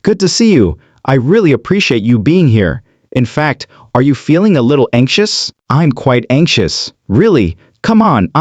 Good to see you. I really appreciate you being here. In fact, are you feeling a little anxious? I'm quite anxious. Really? Come on.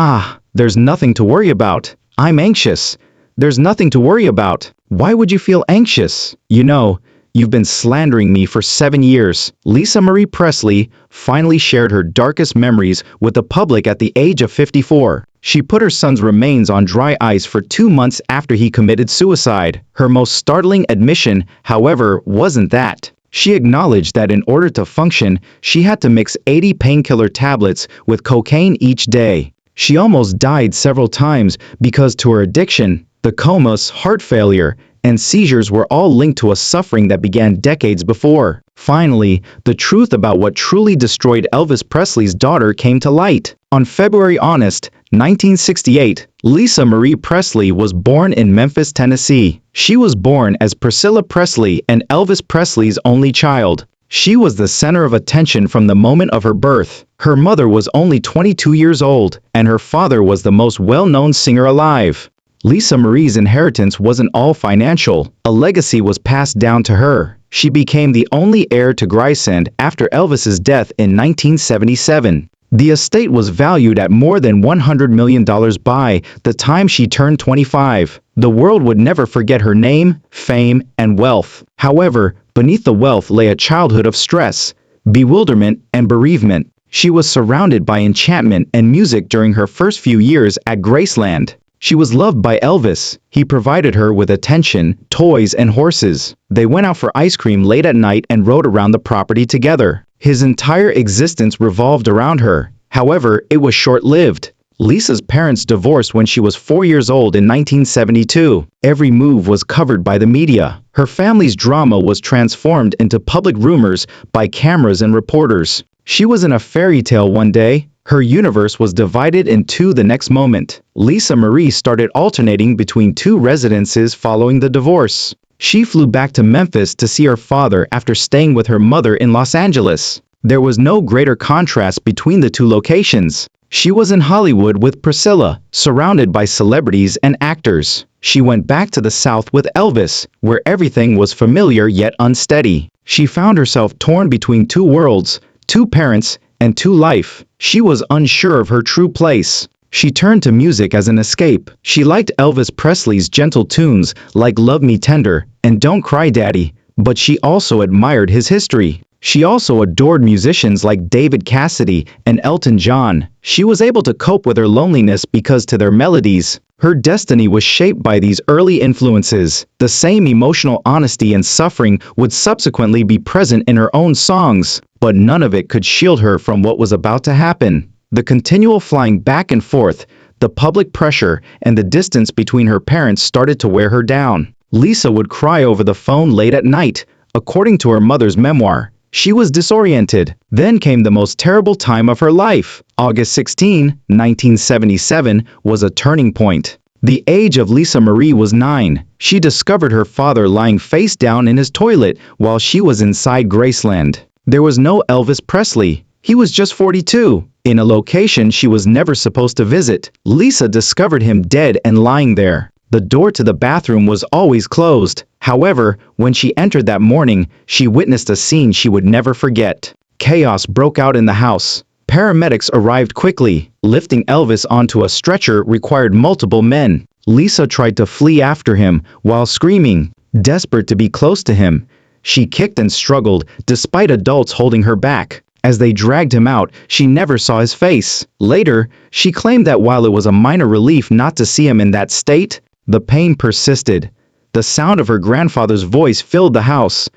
There's nothing to worry about. I'm anxious. There's nothing to worry about. Why would you feel anxious? You know, you've been slandering me for 7 years. Lisa Marie Presley finally shared her darkest memories with the public at the age of 54. She put her son's remains on dry ice for 2 months after he committed suicide. Her most startling admission, however, wasn't that. She acknowledged that in order to function, she had to mix 80 painkiller tablets with cocaine each day. She almost died several times because to her addiction, the comas, heart failure, and seizures were all linked to a suffering that began decades before. Finally, the truth about what truly destroyed Elvis Presley's daughter came to light. On February 1968, Lisa Marie Presley was born in Memphis, Tennessee. She was born as Priscilla Presley and Elvis Presley's only child. She was the center of attention from the moment of her birth. Her mother was only 22 years old, and her father was the most well-known singer alive. Lisa Marie's inheritance wasn't all financial. A legacy was passed down to her. She became the only heir to Graceland after Elvis's death in 1977. The estate was valued at more than $100 million by the time she turned 25. The world would never forget her name, fame, and wealth. However, beneath the wealth lay a childhood of stress, bewilderment, and bereavement. She was surrounded by enchantment and music during her first few years at Graceland. She was loved by Elvis. He provided her with attention, toys, and horses. They went out for ice cream late at night and rode around the property together. His entire existence revolved around her. However, it was short-lived. Lisa's parents divorced when she was 4 years old in 1972. Every move was covered by the media. Her family's drama was transformed into public rumors by cameras and reporters. She was in a fairy tale one day. Her universe was divided in two the next moment. Lisa Marie started alternating between 2 residences following the divorce. She flew back to Memphis to see her father after staying with her mother in Los Angeles. There was no greater contrast between the 2 locations. She was in Hollywood with Priscilla, surrounded by celebrities and actors. She went back to the South with Elvis, where everything was familiar yet unsteady. She found herself torn between 2 worlds, 2 parents, and 2 life. She was unsure of her true place. She turned to music as an escape. She liked Elvis Presley's gentle tunes like Love Me Tender and Don't Cry Daddy, but she also admired his history. She also adored musicians like David Cassidy and Elton John. She was able to cope with her loneliness because to their melodies, her destiny was shaped by these early influences. The same emotional honesty and suffering would subsequently be present in her own songs, but none of it could shield her from what was about to happen. The continual flying back and forth, the public pressure, and the distance between her parents started to wear her down. Lisa would cry over the phone late at night. According to her mother's memoir, she was disoriented. Then came the most terrible time of her life. August 16, 1977 was a turning point. The age of Lisa Marie was 9. She discovered her father lying face down in his toilet while she was inside Graceland. There was no Elvis Presley. He was just 42. In a location she was never supposed to visit, Lisa discovered him dead and lying there. The door to the bathroom was always closed. However, when she entered that morning, she witnessed a scene she would never forget. Chaos broke out in the house. Paramedics arrived quickly. Lifting Elvis onto a stretcher required multiple men. Lisa tried to flee after him while screaming, desperate to be close to him. She kicked and struggled, despite adults holding her back. As they dragged him out, she never saw his face. Later, she claimed that while it was a minor relief not to see him in that state, the pain persisted. The sound of her grandfather's voice filled the house.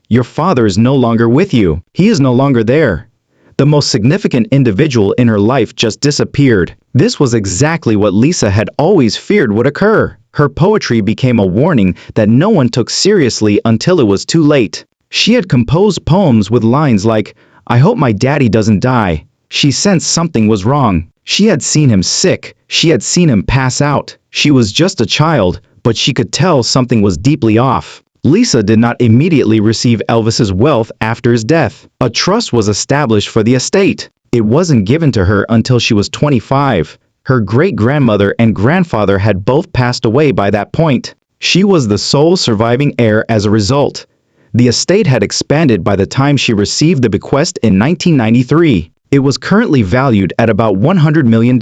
"Your father is no longer with you. He is no longer there." The most significant individual in her life just disappeared. This was exactly what Lisa had always feared would occur. Her poetry became a warning that no one took seriously until it was too late. She had composed poems with lines like, "I hope my daddy doesn't die." She sensed something was wrong. She had seen him sick. She had seen him pass out. She was just a child, but she could tell something was deeply off. Lisa did not immediately receive Elvis's wealth after his death. A trust was established for the estate. It wasn't given to her until she was 25. Her great-grandmother and grandfather had both passed away by that point. She was the sole surviving heir as a result. The estate had expanded by the time she received the bequest in 1993. It was currently valued at about $100 million.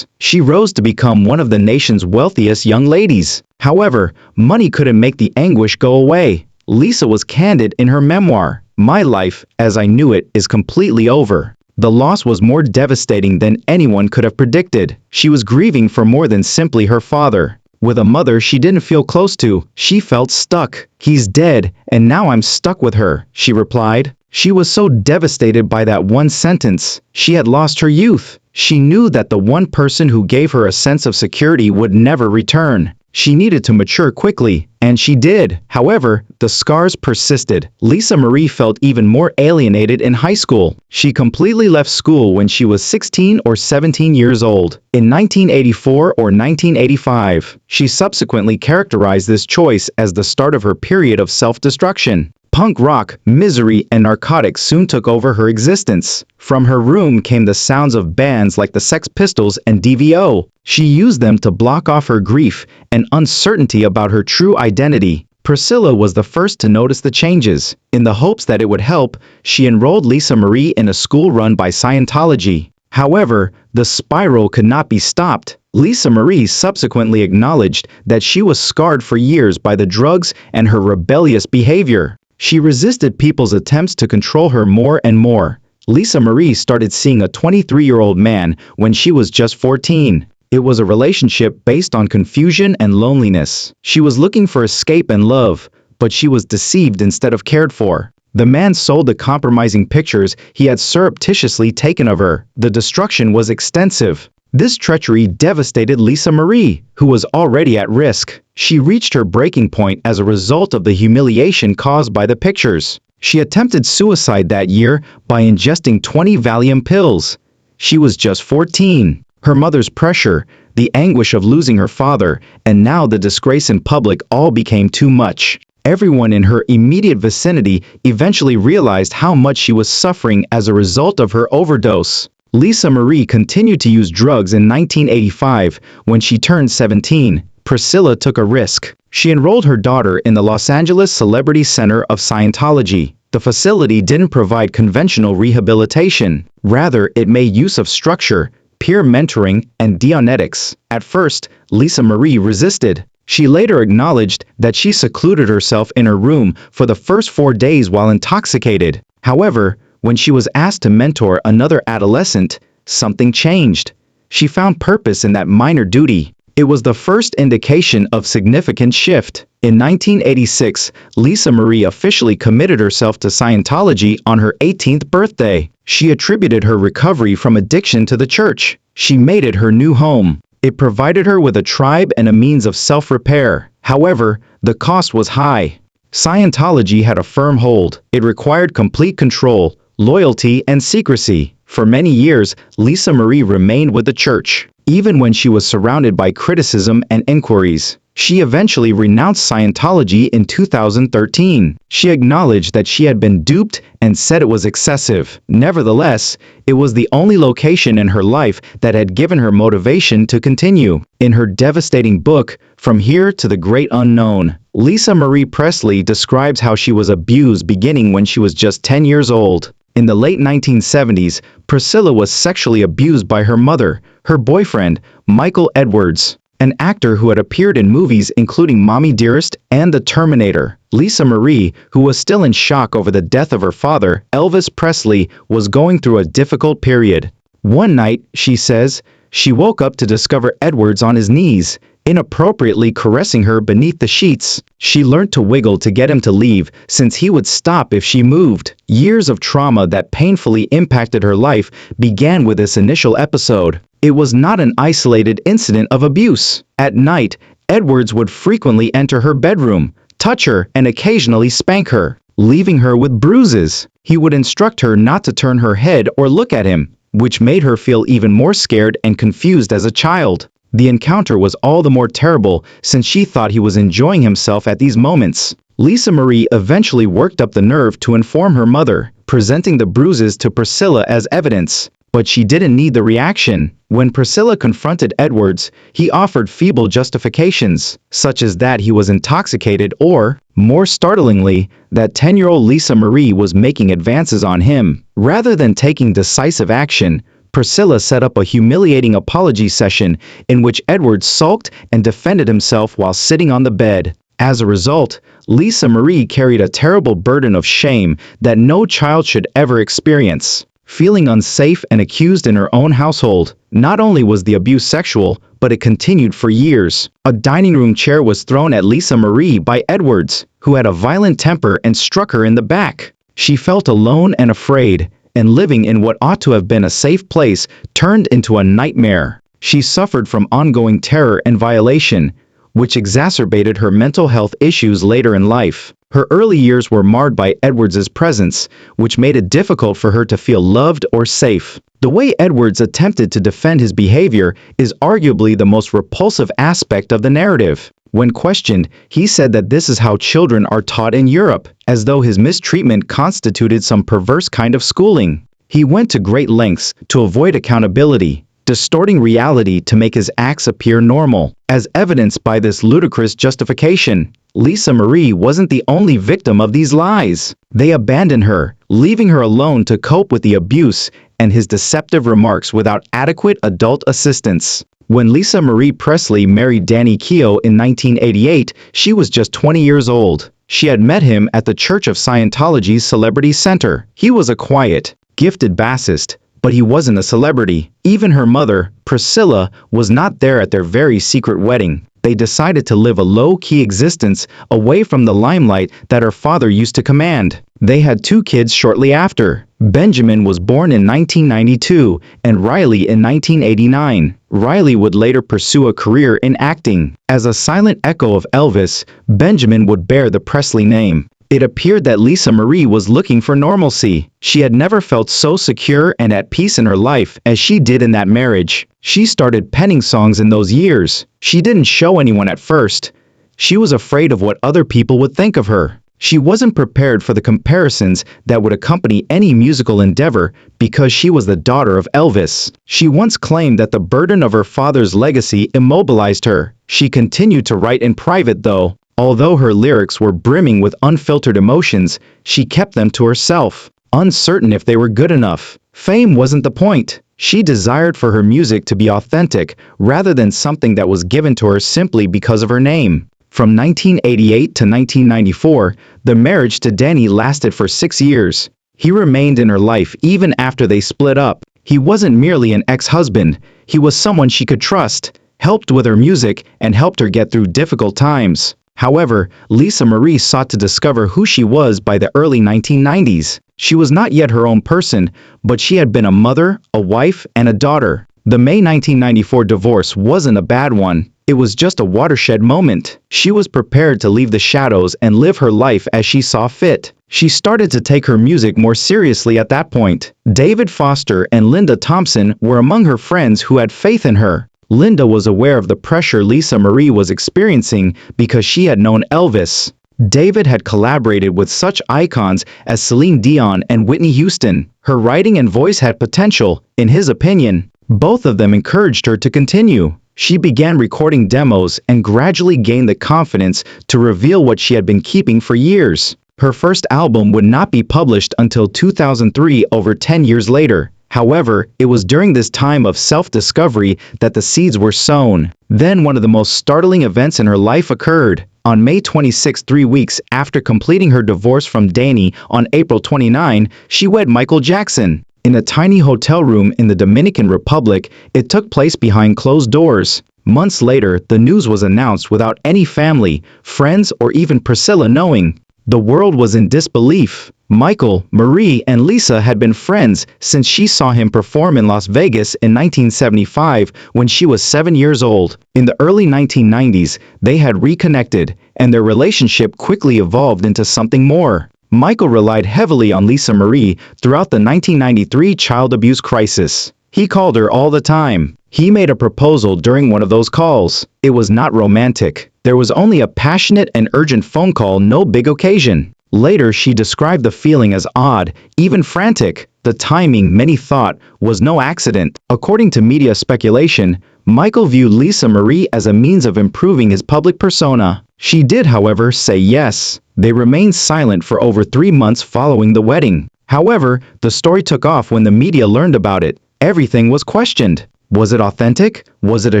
She rose to become one of the nation's wealthiest young ladies. However, money couldn't make the anguish go away. Lisa was candid in her memoir, "My life, as I knew it, is completely over." The loss was more devastating than anyone could have predicted. She was grieving for more than simply her father. With a mother she didn't feel close to, she felt stuck. "He's dead, and now I'm stuck with her," she replied. She was so devastated by that one sentence. She had lost her youth. She knew that the one person who gave her a sense of security would never return. She needed to mature quickly, and she did. However, the scars persisted. Lisa Marie felt even more alienated in high school. She completely left school when she was 16 or 17 years old, in 1984 or 1985. She subsequently characterized this choice as the start of her period of self-destruction. Punk rock, misery, and narcotics soon took over her existence. From her room came the sounds of bands like the Sex Pistols and DVO. She used them to block off her grief and uncertainty about her true identity. Priscilla was the first to notice the changes. In the hopes that it would help, she enrolled Lisa Marie in a school run by Scientology. However, the spiral could not be stopped. Lisa Marie subsequently acknowledged that she was scarred for years by the drugs and her rebellious behavior. She resisted people's attempts to control her more and more. Lisa Marie started seeing a 23-year-old man when she was just 14. It was a relationship based on confusion and loneliness. She was looking for escape and love, but she was deceived instead of cared for. The man sold the compromising pictures he had surreptitiously taken of her. The destruction was extensive. This treachery devastated Lisa Marie, who was already at risk. She reached her breaking point as a result of the humiliation caused by the pictures. She attempted suicide that year by ingesting 20 Valium pills. She was just 14. Her mother's pressure, the anguish of losing her father, and now the disgrace in public all became too much. Everyone in her immediate vicinity eventually realized how much she was suffering as a result of her overdose. Lisa Marie continued to use drugs in 1985. When she turned 17, Priscilla took a risk. She enrolled her daughter in the Los Angeles Celebrity Center of Scientology. The facility didn't provide conventional rehabilitation. Rather, it made use of structure, peer mentoring, and Dianetics. At first, Lisa Marie resisted. She later acknowledged that she secluded herself in her room for the first 4 days while intoxicated. However, when she was asked to mentor another adolescent, something changed. She found purpose in that minor duty. It was the first indication of significant shift. In 1986, Lisa Marie officially committed herself to Scientology on her 18th birthday. She attributed her recovery from addiction to the church. She made it her new home. It provided her with a tribe and a means of self-repair. However, the cost was high. Scientology had a firm hold. It required complete control, loyalty, and secrecy. For many years, Lisa Marie remained with the church, even when she was surrounded by criticism and inquiries. She eventually renounced Scientology in 2013. She acknowledged that she had been duped and said it was excessive. Nevertheless, it was the only location in her life that had given her motivation to continue. In her devastating book, From Here to the Great Unknown, Lisa Marie Presley describes how she was abused beginning when she was just 10 years old. In the late 1970s, Priscilla was sexually abused by her mother, her boyfriend, Michael Edwards, an actor who had appeared in movies including Mommy Dearest and The Terminator. Lisa Marie, who was still in shock over the death of her father, Elvis Presley, was going through a difficult period. One night, she says, she woke up to discover Edwards on his knees, inappropriately caressing her beneath the sheets. She learned to wiggle to get him to leave, since he would stop if she moved. Years of trauma that painfully impacted her life began with this initial episode. It was not an isolated incident of abuse. At night, Edwards would frequently enter her bedroom, touch her, and occasionally spank her, leaving her with bruises. He would instruct her not to turn her head or look at him, which made her feel even more scared and confused as a child. The encounter was all the more terrible since she thought he was enjoying himself at these moments. Lisa Marie eventually worked up the nerve to inform her mother, presenting the bruises to Priscilla as evidence. but she didn't need the reaction. When Priscilla confronted Edwards, he offered feeble justifications, such as that he was intoxicated or, more startlingly, that 10-year-old Lisa Marie was making advances on him. Rather than taking decisive action, Priscilla set up a humiliating apology session in which Edwards sulked and defended himself while sitting on the bed. As a result, Lisa Marie carried a terrible burden of shame that no child should ever experience. Feeling unsafe and accused in her own household, not only was the abuse sexual, but it continued for years. A dining room chair was thrown at Lisa Marie by Edwards, who had a violent temper and struck her in the back. She felt alone and afraid, and living in what ought to have been a safe place turned into a nightmare. She suffered from ongoing terror and violation, which exacerbated her mental health issues later in life. Her early years were marred by Edwards's presence, which made it difficult for her to feel loved or safe. The way Edwards attempted to defend his behavior is arguably the most repulsive aspect of the narrative. When questioned, he said that this is how children are taught in Europe, as though his mistreatment constituted some perverse kind of schooling. He went to great lengths to avoid accountability, distorting reality to make his acts appear normal. As evidenced by this ludicrous justification, Lisa Marie wasn't the only victim of these lies. They abandoned her, leaving her alone to cope with the abuse and his deceptive remarks without adequate adult assistance. When Lisa Marie Presley married Danny Keough in 1988, she was just 20 years old. She had met him at the Church of Scientology's Celebrity Center. He was a quiet, gifted bassist, but he wasn't a celebrity. Even her mother, Priscilla, was not there at their very secret wedding. They decided to live a low-key existence away from the limelight that her father used to command. They had 2 kids shortly after. Benjamin was born in 1992 and Riley in 1989. Riley would later pursue a career in acting. As a silent echo of Elvis, Benjamin would bear the Presley name. It appeared that Lisa Marie was looking for normalcy. She had never felt so secure and at peace in her life as she did in that marriage. She started penning songs in those years. She didn't show anyone at first. She was afraid of what other people would think of her. She wasn't prepared for the comparisons that would accompany any musical endeavor because she was the daughter of Elvis. She once claimed that the burden of her father's legacy immobilized her. She continued to write in private though. Although her lyrics were brimming with unfiltered emotions, she kept them to herself, uncertain if they were good enough. Fame wasn't the point. She desired for her music to be authentic rather than something that was given to her simply because of her name. From 1988 to 1994, the marriage to Danny lasted for 6 years. He remained in her life even after they split up. He wasn't merely an ex-husband, he was someone she could trust, helped with her music, and helped her get through difficult times. However, Lisa Marie sought to discover who she was by the early 1990s. She was not yet her own person, but she had been a mother, a wife, and a daughter. The May 1994 divorce wasn't a bad one. It was just a watershed moment. She was prepared to leave the shadows and live her life as she saw fit. She started to take her music more seriously at that point. David Foster and Linda Thompson were among her friends who had faith in her. Linda was aware of the pressure Lisa Marie was experiencing because she had known Elvis. David had collaborated with such icons as Celine Dion and Whitney Houston. Her writing and voice had potential, in his opinion. Both of them encouraged her to continue. She began recording demos and gradually gained the confidence to reveal what she had been keeping for years. Her first album would not be published until 2003, over 10 years later. However, it was during this time of self-discovery that the seeds were sown. Then one of the most startling events in her life occurred. On May 26, 3 weeks after completing her divorce from Danny on April 29, she wed Michael Jackson. In a tiny hotel room in the Dominican Republic, it took place behind closed doors. Months later, the news was announced without any family, friends, or even Priscilla knowing. The world was in disbelief. Michael, Marie, and Lisa had been friends since she saw him perform in Las Vegas in 1975 when she was 7 years old. In the early 1990s, they had reconnected, and their relationship quickly evolved into something more. Michael relied heavily on Lisa Marie throughout the 1993 child abuse crisis. He called her all the time. He made a proposal during one of those calls. It was not romantic. There was only a passionate and urgent phone call, no big occasion. Later, she described the feeling as odd, even frantic. The timing, many thought, was no accident. According to media speculation, Michael viewed Lisa Marie as a means of improving his public persona. She did, however, say yes. They remained silent for over 3 months following the wedding. However, the story took off when the media learned about it. Everything was questioned. Was it authentic? Was it a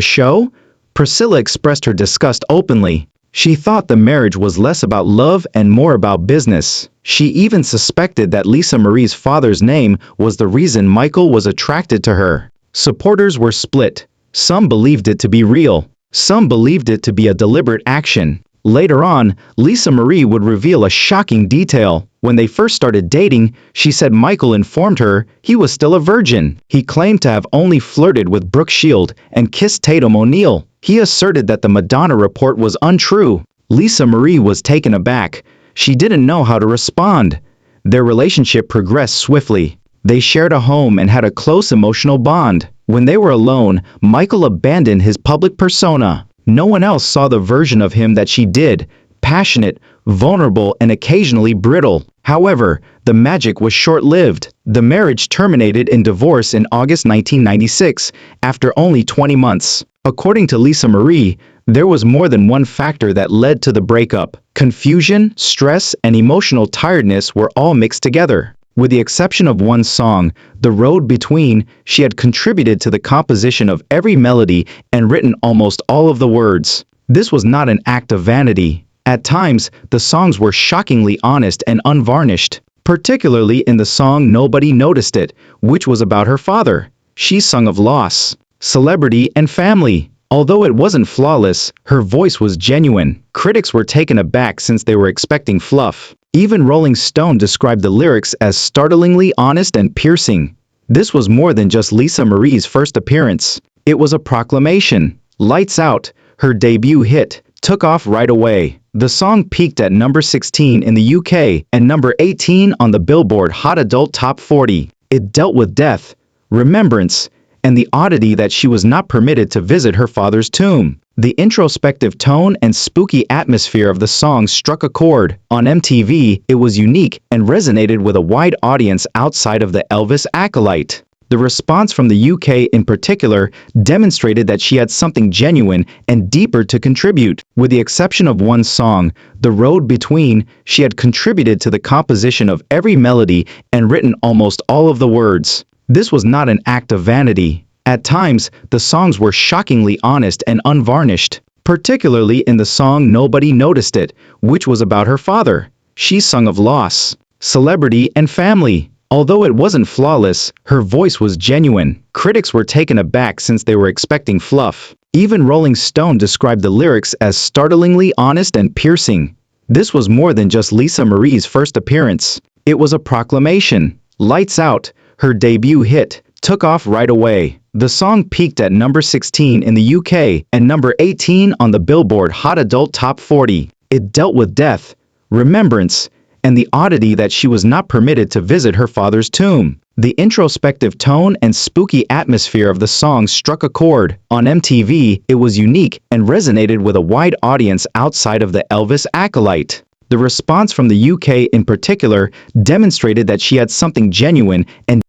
show? Priscilla expressed her disgust openly. She thought the marriage was less about love and more about business. She even suspected that Lisa Marie's father's name was the reason Michael was attracted to her. Supporters were split. Some believed it to be real. Some believed it to be a deliberate action. Later on, Lisa Marie would reveal a shocking detail. When they first started dating, she said Michael informed her he was still a virgin. He claimed to have only flirted with Brooke Shield and kissed Tatum O'Neal. He asserted that the Madonna report was untrue. Lisa Marie was taken aback. She didn't know how to respond. Their relationship progressed swiftly. They shared a home and had a close emotional bond. When they were alone, Michael abandoned his public persona. No one else saw the version of him that she did, passionate, vulnerable, and occasionally brittle. However, the magic was short-lived. The marriage terminated in divorce in August 1996, after only 20 months. According to Lisa Marie, there was more than one factor that led to the breakup. Confusion, stress, and emotional tiredness were all mixed together. With the exception of one song, The Road Between, she had contributed to the composition of every melody and written almost all of the words. This was not an act of vanity. At times, the songs were shockingly honest and unvarnished, particularly in the song Nobody Noticed It, which was about her father. She sung of loss, celebrity, and family. Although it wasn't flawless, her voice was genuine. Critics were taken aback since they were expecting fluff. Even Rolling Stone described the lyrics as startlingly honest and piercing. This was more than just Lisa Marie's first appearance. It was a proclamation. Lights Out, her debut hit, took off right away. The song peaked at number 16 in the UK and number 18 on the Billboard Hot Adult Top 40. It dealt with death, remembrance, and the oddity that she was not permitted to visit her father's tomb. The introspective tone and spooky atmosphere of the song struck a chord. On MTV, it was unique and resonated with a wide audience outside of the Elvis acolyte. The response from the UK in particular demonstrated that she had something genuine and deeper to contribute. With the exception of one song, The Road Between, she had contributed to the composition of every melody and written almost all of the words. This was not an act of vanity. At times, the songs were shockingly honest and unvarnished, particularly in the song Nobody Noticed It, which was about her father. She sung of loss, celebrity, and family. Although it wasn't flawless, her voice was genuine. Critics were taken aback since they were expecting fluff. Even Rolling Stone described the lyrics as startlingly honest and piercing. This was more than just Lisa Marie's first appearance. It was a proclamation. Lights Out, her debut hit, took off right away. The song peaked at number 16 in the UK and number 18 on the Billboard Hot Adult Top 40. It dealt with death, remembrance, and the oddity that she was not permitted to visit her father's tomb. The introspective tone and spooky atmosphere of the song struck a chord. On MTV, it was unique and resonated with a wide audience outside of the Elvis acolyte. The response from the UK in particular demonstrated that she had something genuine and